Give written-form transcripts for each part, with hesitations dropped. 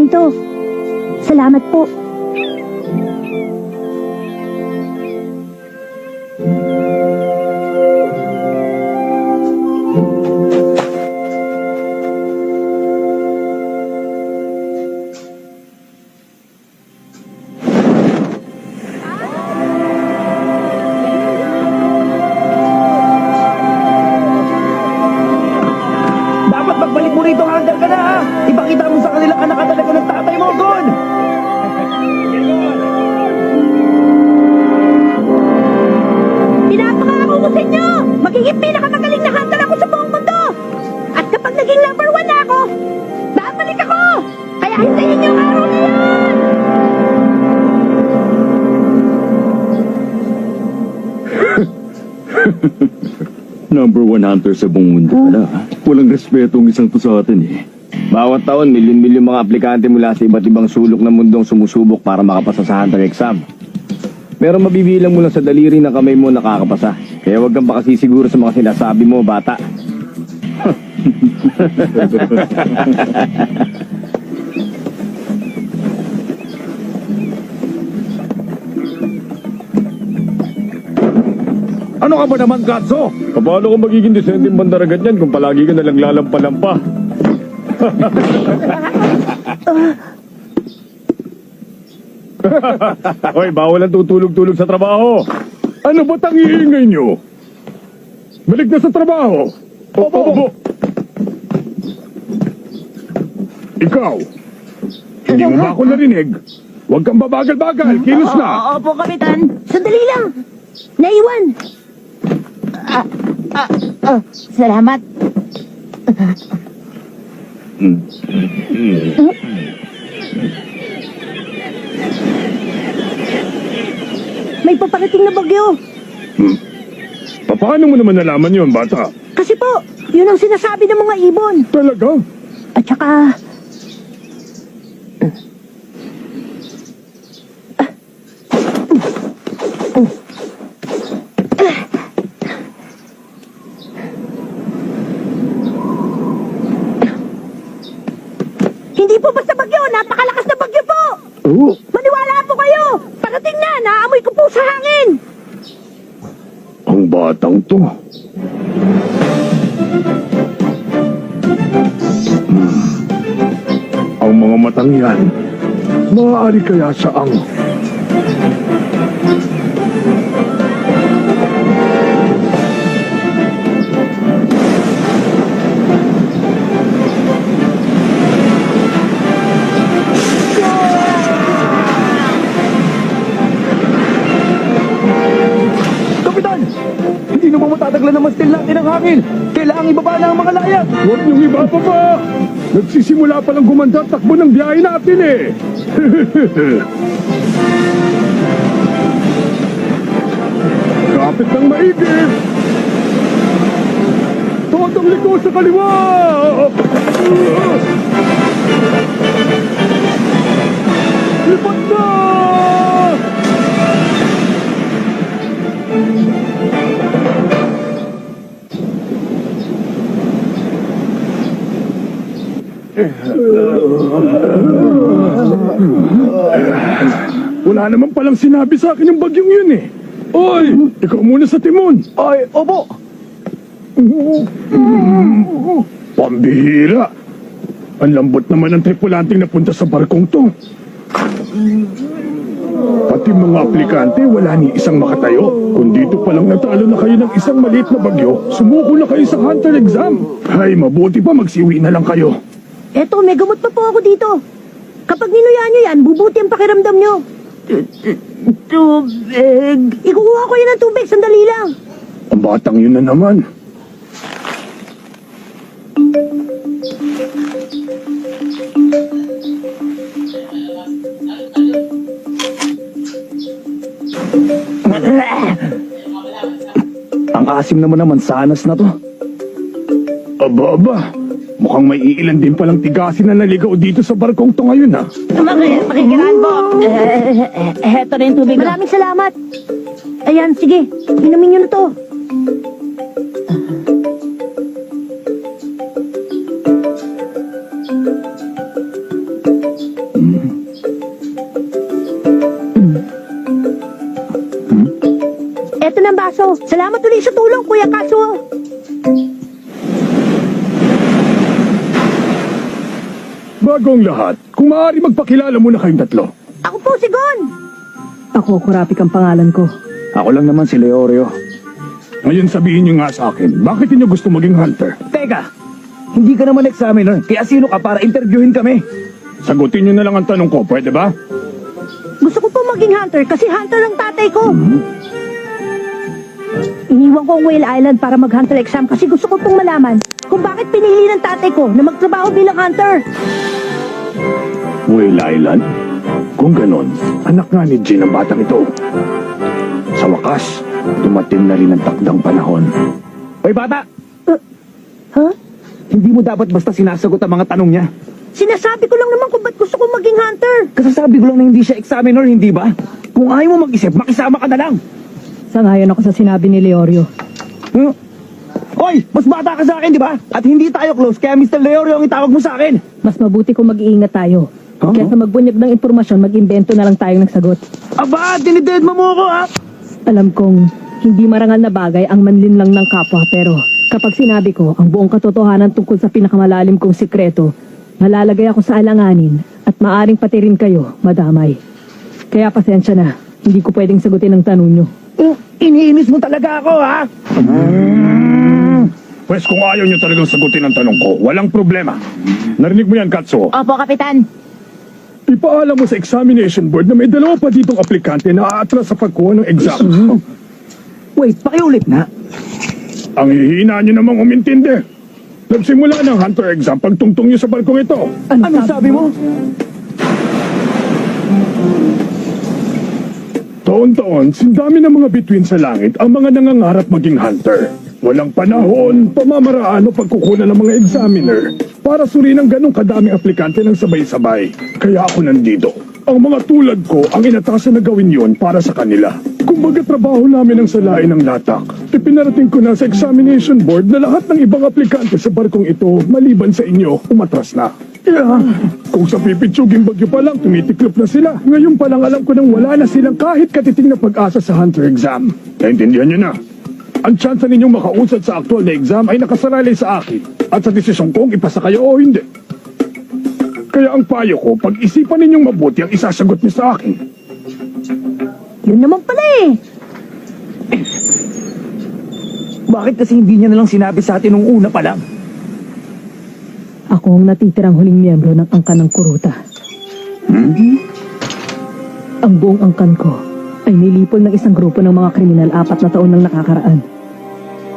namin to. Salamat po. Dapat magbalik mo rito hanggang ka na, ha? Ipakita mo sa kanila ka nakatalaga ng tatay mo, Gon! Pinapangako ko sa inyo! Magiging pinakamagaling na hunter ako sa buong mundo! At kapag naging number 1 na ako, babalik ako! Kaya hintayin niyo ang araw na yan! Number 1 hunter sa buong mundo pala. Walang respeto ang isang to sa atin eh. Bawat taon, milyon-milyon mga aplikante mula sa iba't ibang sulok ng mundong sumusubok para makapasa sa hunter exam. Pero mabibilang mo lang sa daliri ng kamay mo nakakapasa. Kaya huwag kang pakasisiguro sa mga sinasabi mo, bata. Ano ka ba naman, Katso? Paano kung magiging disenteng bandaragat yan kung palagi ka nalang lalampa-lampa? Hoy, bawal ang tutulog-tulog sa trabaho. Ano ba tangiingay nyo? Balik na sa trabaho. Opo. Ikaw, hindi mo ba ako narinig? Huwag kang babagal-bagal, kilos na. Opo, Kapitan. Sandali lang. Naiwan. Salamat. May paparating na bagyo. Paano mo naman nalaman yon, bata? Kasi po, yun ang sinasabi ng mga ibon. Talaga? At saka... Hindi po basta bagyo, napakalakas na bagyo po! Oo. Maniwala po kayo! Parating na, naamoy ko po sa hangin! Ang batang to. Ang mga matang yan, maaari kaya saang... Kapitan! Hindi na ba matataglan naman still natin ang hangin? Kailangang ibaba na ang mga layag! Huwag niyong ibababa! Nagsisimula pa lang gumanda at takbo ng biyahe natin eh! Kapit ng maigi! Totong liko sa kaliwa! Lipat na! Wala naman palang sinabi sa akin yung bagyong yun eh. Oy, ikaw muna sa timon. Ay, opo! Pambihira. Ang lambot naman ng tripulanting napunta sa barkong to. Pati mga aplikante, wala ni isang makatayo. Kung dito palang natalo na kayo ng isang maliit na bagyo, sumuko na kayo sa hunter exam. Ay, mabuti pa magsiwi na lang kayo. Eto, may gamot pa po ako dito. Kapag ninuya nyo yan, bubuti ang pakiramdam nyo. Tubig. Ikukuha ko yan ng tubig, sandali lang. Ang batang yun na naman. Ang asim naman sanas na to. Aba. Mukhang may iilan din palang tigasin na naligaw dito sa barkong to ngayon, ha? Pakikiraan po. Heto na yung tubig. Maraming salamat. Ayan, sige. Inumin nyo na to. sa tulong, Kuya Kaso. Bago ang lahat, kung maaari magpakilala muna kayong tatlo. Ako po si Gon. Ako, Kurapik ang pangalan ko. Ako lang naman si Leorio. Ngayon sabihin niyo nga sa akin, bakit niyo gusto maging hunter? Teka, hindi ka naman examiner, kaya sino ka para interviewin kami? Sagutin niyo na lang ang tanong ko, pwede ba? Gusto ko po maging hunter kasi hunter ang tatay ko. Iniwan ko ang Whale Island para mag-hunter exam kasi gusto ko pong malaman kung bakit pinili ng tatay ko na magtrabaho bilang hunter. Whale Island? Kung ganon, anak nga ni Jin ang batang ito. Sa wakas, dumating na rin ang takdang panahon. Hoy bata, Ha? hindi mo dapat basta sinasagot ang mga tanong niya. Sinasabi ko lang naman kung ba't gusto ko maging hunter. Kasasabi ko lang na hindi siya examiner, hindi ba? Kung ayaw mo mag-isip, makisama ka na lang. Sangayon ako sa sinabi ni Leorio. Hmm? Hoy, mas bata ka sa akin, di ba? At hindi tayo close, kaya Mr. Leorio ang itawag mo sa akin. Mas mabuti kung mag-iingat tayo. Huh? Kaya sa magbunyag ng impormasyon, mag-imbento na lang tayong nagsagot. Aba, dinided mo ako, ha? Alam kong hindi marangal na bagay ang manlinlang ng kapwa, pero kapag sinabi ko ang buong katotohanan tungkol sa pinakamalalim kong sikreto, malalagay ako sa alanganin at maaring pati rin kayo madamay. Kaya pasensya na, hindi ko pwedeng sagutin ang tanong nyo. Iniinis mo talaga ako, ha? Pwes kung ayaw niyo talagang sagutin ang tanong ko, walang problema. Narinig mo yan, Katsuo? Opo, Kapitan. Ipaalam mo sa examination board na may dalawa pa ditong aplikante na aatras sa pagkuha ng exam. Wait, pakiulit na. Ang hihina niyo namang umintindi. Nagsimula ng hunter exam pagtungtong niyo sa barkong ito. Anong sabi mo? Taon-taon, sindami ng mga bituin sa langit ang mga nangangarap maging hunter. Walang panahon, pamamaraan o pagkukunan ng mga examiner para suriin ang ganong kadaming aplikante ng sabay-sabay. Kaya ako nandito. Ang mga tulad ko ang inatasan na gawin yon para sa kanila. Kumbaga trabaho namin ang salain ng latak. Ipinarating ko na sa examination board na lahat ng ibang aplikante sa barkong ito maliban sa inyo, umatras na. Kung sa pipitsuging bagyo pa lang, tumitiklop na sila. Ngayon pa lang alam ko nang wala na silang kahit katiting na pag-asa sa hunter exam. Naintindihan niyo na. Ang tsansa ninyong makausad sa aktual na exam ay nakasaralay sa akin at sa desisyon kong ipasa kayo o hindi. Kaya ang payo ko, pag-isipan ninyong mabuti ang isasagot niyo sa akin. Yun naman pala eh. Bakit kasi hindi niya nalang sinabi sa atin nung una pa lang? Ako ang natitirang huling miyembro ng angkan ng Kuruta. Ang buong angkan ko ay nilipol ng isang grupo ng mga kriminal 4 na taon nang nakakaraan.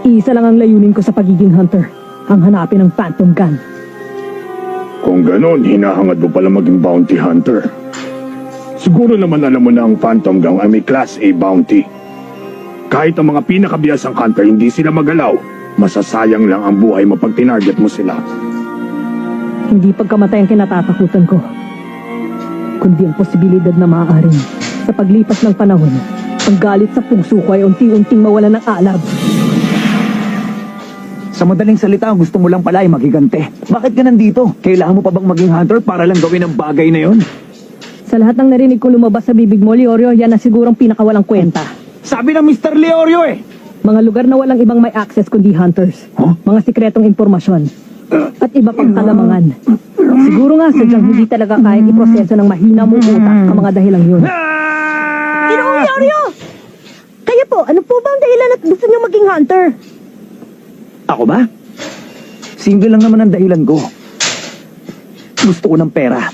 Isa lang ang layunin ko sa pagiging hunter, ang hanapin ng Phantom Gun. Kung ganon, hinahangad mo pala maging bounty hunter. Siguro naman alam mo na ang Phantom Gang ay may Class A bounty. Kahit ang mga pinakabiyasang hunter hindi sila magalaw, masasayang lang ang buhay mo pag tinarget mo sila. Hindi pagkamatay ang kinatatakutan ko, kundi ang posibilidad na maaaring sa paglipas ng panahon, ang galit sa puso ko ay unti-unting mawala ng alab. Sa madaling salita, gusto mo lang pala ay magigante. Bakit ka nandito? Kailangan mo pa bang maging hunter para lang gawin ang bagay na yon? Sa lahat ng narinig ko lumabas sa bibig mo, Leorio, yan na sigurong pinakawalang kwenta. Sabi ng Mr. Leorio eh! Mga lugar na walang ibang may access kundi hunters. Huh? Mga sikretong impormasyon. At iba pang kalamangan. Siguro nga sadyang hindi talaga kayang iproseso ng mahina mong utak ang mga dahilang yun. Ginoong Leorio! Kayo po, ano po ba ang dahilan at gusto niyo maging hunter? Ako ba? Simple lang naman ang dahilan ko. Gusto ko ng pera.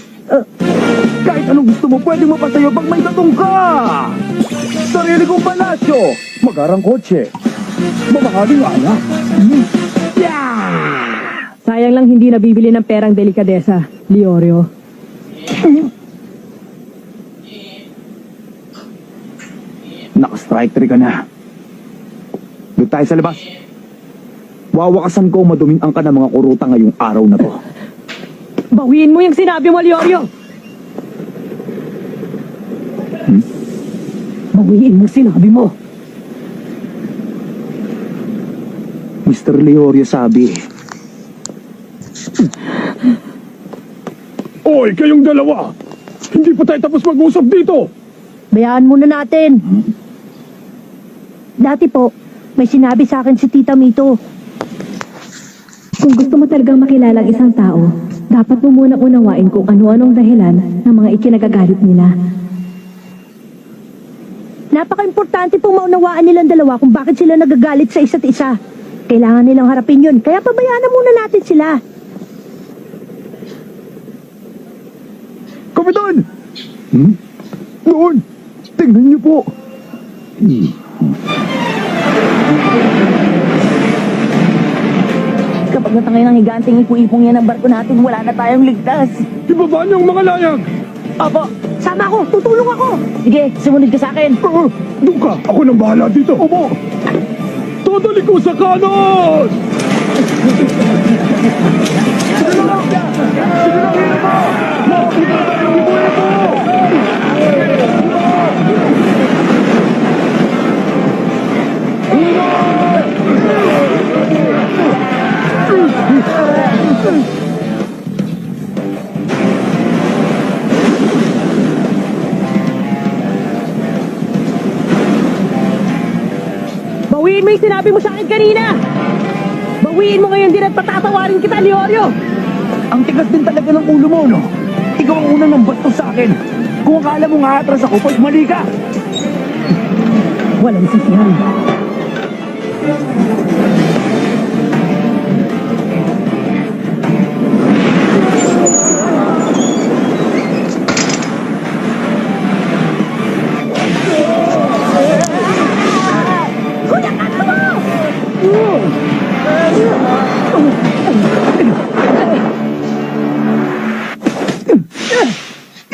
Kahit anong gusto mo, pwedeng mapatayo pag may tatong ka! Sarili kong palasyo! Magarang kotse! Mamahaling anak! Sayang lang hindi nabibili ng perang delikadesa, Leorio. Naka-strike 3 ka na. Doon tayo sa labas. Wawakasan ko maduming ang ka ng mga kuruta ngayong araw na to. Bawiin mo yung sinabi mo, Leorio! Bawiin mo sinabi mo! Mr. Leorio sabi, Oy, kayong dalawa! Hindi pa tayo tapos mag-usap dito! Bayaan muna natin. Dati po, May sinabi sa akin si Tita Mito. Kung gusto mo talagang makilala ang isang tao, dapat mo muna unawain kung ano-anong dahilan ng mga ikinagagalit nila. Napaka-importante pong maunawaan nilang dalawa kung bakit sila nagagalit sa isa't isa. Kailangan nilang harapin yun, kaya pabayaan na muna natin sila. Kapitan! Doon! Tingnan niyo po! Kapag natangay ng higanting ipu-ipong yan ang barko natin, wala na tayong ligtas. Ibaba niyo ang mga layag! Opo, sama ko, tutulong ako. Sige, sumunod ka sa akin. Doon ka! Ako nang bahala dito! Opo! Totally ko sa kanon! Bawiin mo yung sinabi mo sa akin kanina! Bawiin mo ngayon din at patatawarin kita, Leorio! Ang tigas din talaga ng ulo mo, no? Ikaw ang unang ng bastos sa akin. Kung akala mo nga atras ako, pag mali ka. Walang sisihan. Kuya, kato mo!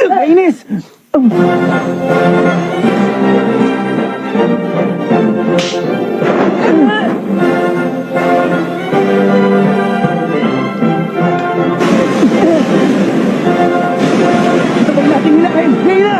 Kainis! Sabag natin nilakain! Ngayon na!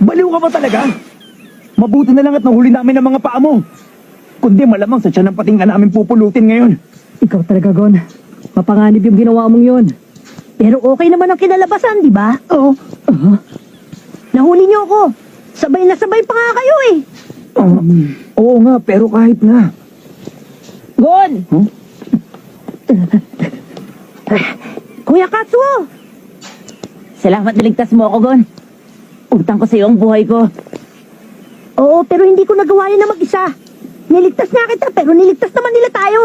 Baliw ka ba talaga? Mabuti na lang at nahuli namin ang mga paa mo. Kundi malamang sa tiyan ng pating ka namin pupulutin ngayon. Ikaw talaga, Gon. Mapanganib yung ginawa mong yun. Pero okay naman ang kinalabasan, di ba? Oo. Nahuli niyo ako. Sabay na sabay pa nga kayo eh. Oo nga, pero kahit na. Gon! Huh? Kuya Katsuo! Salamat niligtas mo ako, Gon. Utang ko sa iyo ang buhay ko. Oo, pero hindi ko nagawa yan na mag-isa. Niligtas nga kita, pero niligtas naman nila tayo.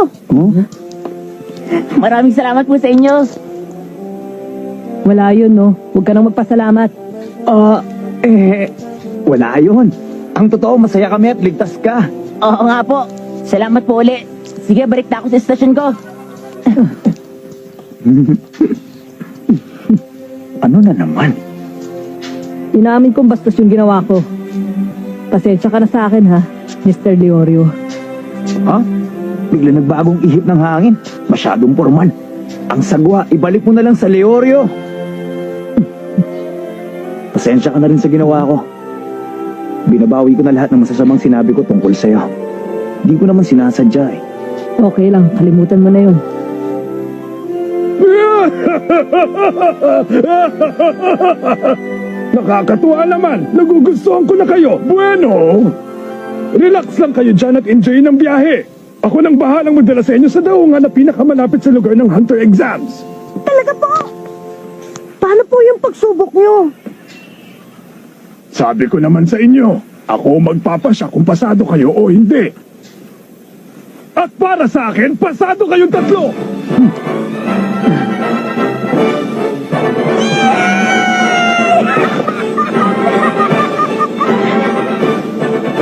Maraming salamat po sa inyo. Wala yun, no? Huwag ka nang magpasalamat. Wala yun. Ang totoo, masaya kami at ligtas ka. Oo nga po. Salamat po uli. Sige, balik na ako sa estasyon ko. Ano na naman? Inamin kong bastos yung ginawa ko. Pasensya ka na sa akin, ha, Mr. Leorio. Ha? Bigla nagbagong ihip ng hangin. Masyadong formal. Ang sagwa, ibalik mo na lang sa Leorio. Pasensya ka na rin sa ginawa ko. Binabawi ko na lahat ng masasamang sinabi ko tungkol sa'yo. Di ko naman sinasadya eh. Okay lang, kalimutan mo na yun. Nakakatuwa naman! Nagugustuhan ko na kayo! Bueno! Relax lang kayo dyan at enjoy ng biyahe! Ako nang bahalang magdala sa inyo sa daungan na pinakamalapit sa lugar ng Hunter exams! Talaga po? Paano po yung pagsubok nyo? Sabi ko naman sa inyo, ako magpapasya kung pasado kayo o hindi. At para sa akin, pasado kayong tatlo!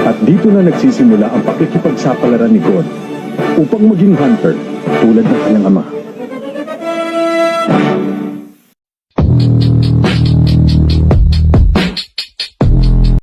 At dito na nagsisimula ang pakikipagsapalaran ni God upang maging hunter tulad ng kanyang ama.